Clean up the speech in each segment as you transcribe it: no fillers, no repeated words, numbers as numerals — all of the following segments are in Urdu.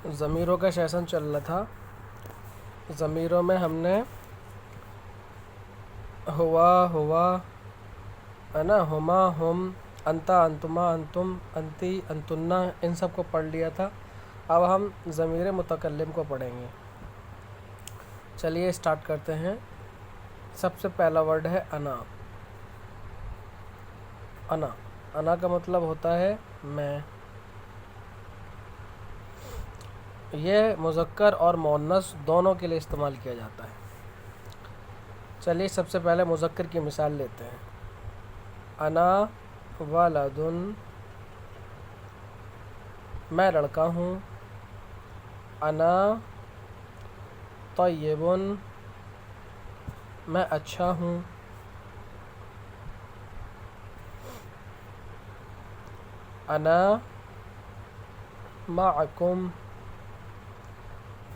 ضمیروں کا سیشن چل رہا تھا. ضمیروں میں ہم نے ہوا ہے نا، ہما ہم، انتا انتما انتم، انتی انتنا، ان سب کو پڑھ لیا تھا. اب ہم ضمیر متکلم کو پڑھیں گے. چلیے اسٹارٹ کرتے ہیں. سب سے پہلا ورڈ ہے انا. انا انا کا مطلب ہوتا ہے میں. یہ مذکر اور مؤنث دونوں کے لیے استعمال کیا جاتا ہے. چلیے سب سے پہلے مذکر کی مثال لیتے ہیں. انا ولدن، میں لڑکا ہوں. انا طیبن، میں اچھا ہوں. انا معکم،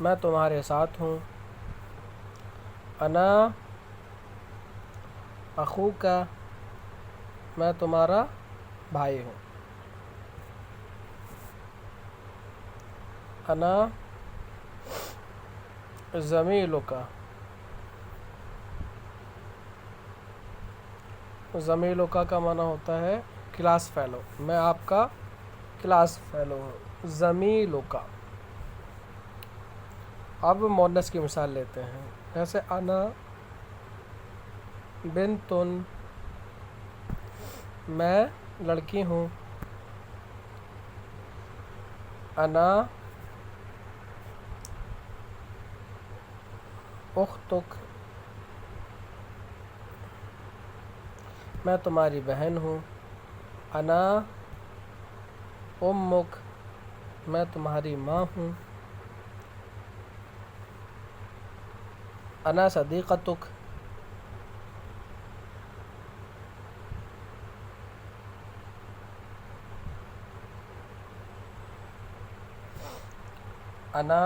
میں تمہارے ساتھ ہوں. انا اخوک، میں تمہارا بھائی ہوں. انا زمیلک، زمیلک کا معنی ہوتا ہے کلاس فیلو، میں آپ کا کلاس فیلو ہوں. زمیلک. اب مؤنث کی مثال لیتے ہیں. جیسے انا بنتن، میں لڑکی ہوں. انا اختک، میں تمہاری بہن ہوں. انا امک، میں تمہاری ماں ہوں. انا صدیقتک، انا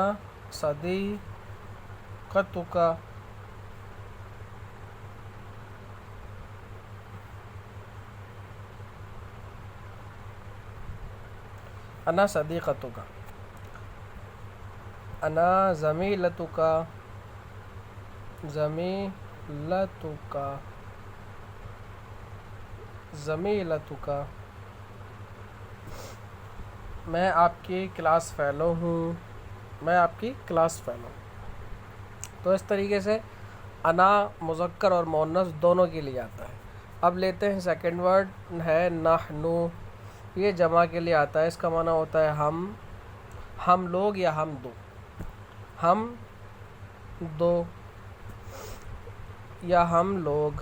صدیقتک، انا صدیقتک. انا زمیلتک، زمیلتک، زمیلتک. میں آپ کی کلاس فیلو ہوں، میں آپ کی کلاس فیلو ہوں. تو اس طریقے سے انا مذکر اور مؤنث دونوں کے لیے آتا ہے. اب لیتے ہیں سیکنڈ ورڈ ہے نحنو. یہ جمع کے لیے آتا ہے. اس کا معنی ہوتا ہے ہم لوگ یا ہم دو. ہم دو یا ہم لوگ.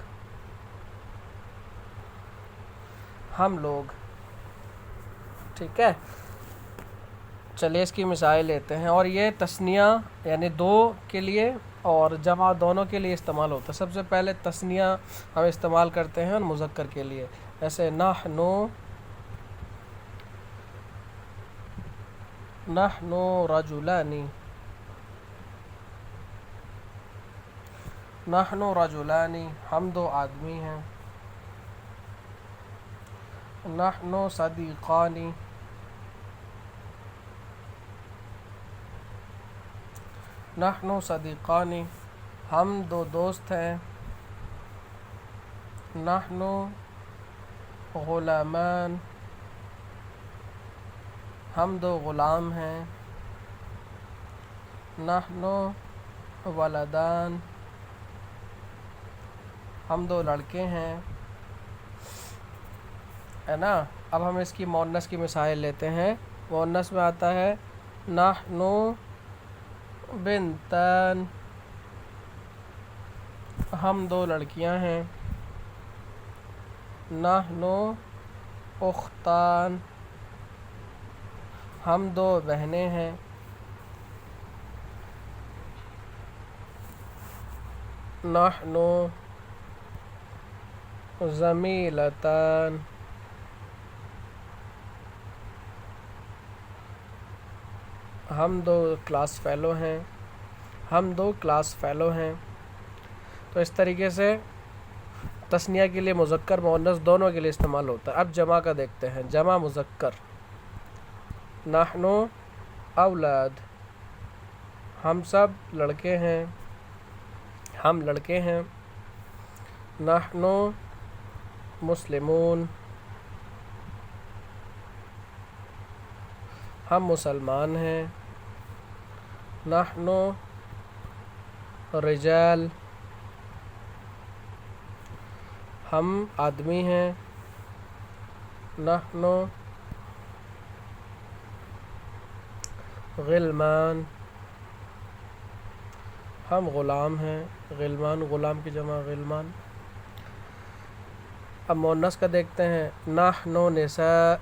ہم لوگ. ٹھیک ہے. چلیے اس کی مثال لیتے ہیں. اور یہ تثنیہ یعنی دو کے لیے اور جمع دونوں کے لیے استعمال ہوتا ہے. سب سے پہلے تثنیہ ہم استعمال کرتے ہیں اور مذکر کے لیے. ایسے نحنو رجلان، نحنو رجلان، ہم دو آدمی ہیں. نحنو صدیقان، نحنو صدیقان، ہم دو دوست ہیں. نحنو غلامان، ہم دو غلام ہیں. نحنو ولدان، ہم دو لڑکے ہیں. ہے نا. اب ہم اس کی مؤنث کی مثال لیتے ہیں. مؤنث میں آتا ہے نحنو بنتان، ہم دو لڑکیاں ہیں. نحنو اختان، ہم دو بہنیں ہیں. نحنو زمیلتان، ہم دو کلاس فیلو ہیں. ہم دو کلاس فیلو ہیں. تو اس طریقے سے تثنیہ کے لیے مذکر مؤنث دونوں کے لیے استعمال ہوتا ہے. اب جمع کا دیکھتے ہیں. جمع مذکر نحنو اولاد، ہم سب لڑکے ہیں، ہم لڑکے ہیں۔ نحن مسلمون، ہم مسلمان ہیں۔ نحن رجال، ہم آدمی ہیں۔ نحن غلمان، ہم غلام ہیں۔ غلمان، غلام کی جمع غلمان۔ اب مؤنث کا دیکھتے ہیں۔ نحن نساء،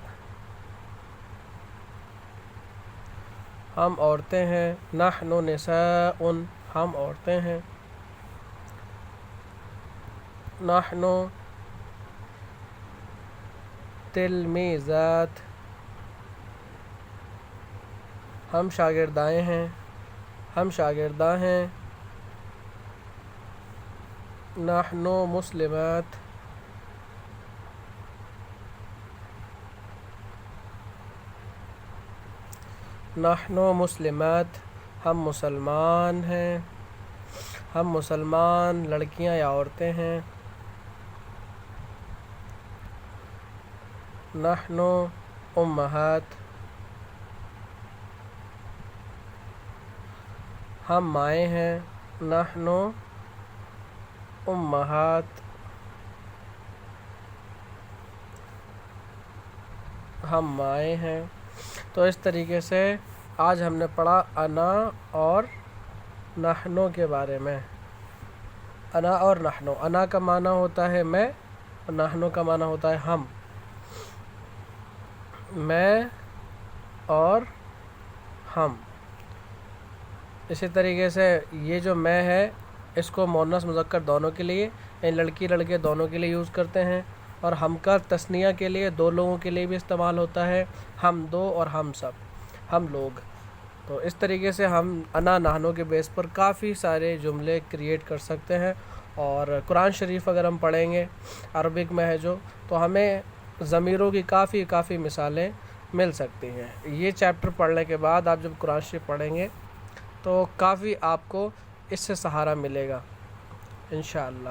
ہم عورتیں ہیں۔ نحن نساء، ہم عورتیں ہیں۔ نحن تلمیذات، ہم شاگردائیں ہیں، ہم شاگرداں ہیں۔ نحن مسلمات، نحن مسلمات، ہم مسلمان ہیں، ہم مسلمان لڑکیاں یا عورتیں ہیں۔ نحن امہات، ہم مائیں ہیں۔ نحن امہات، ہم مائیں ہیں۔ تو اس طریقے سے آج ہم نے پڑھا انا اور نحنو کے بارے میں۔ انا اور نحنو، انا کا معنی ہوتا ہے میں، اور نحنو کا معنی ہوتا ہے ہم۔ میں اور ہم۔ اسی طریقے سے یہ جو میں ہے اس کو مؤنث مذکر دونوں کے لیے، یعنی لڑکی لڑکے دونوں کے لیے یوز کرتے ہیں، اور ہم کا تثنیہ کے لیے دو لوگوں کے لیے بھی استعمال ہوتا ہے، ہم دو اور ہم سب، ہم لوگ۔ تو اس طریقے سے ہم انا نحنو کے بیس پر کافی سارے جملے کریٹ کر سکتے ہیں، اور قرآن شریف اگر ہم پڑھیں گے عربک میں ہے جو، تو ہمیں ضمیروں کی کافی مثالیں مل سکتی ہیں۔ یہ چیپٹر پڑھنے کے بعد آپ جب قرآن شریف پڑھیں گے تو کافی آپ کو اس سے سہارا ملے گا انشاءاللہ۔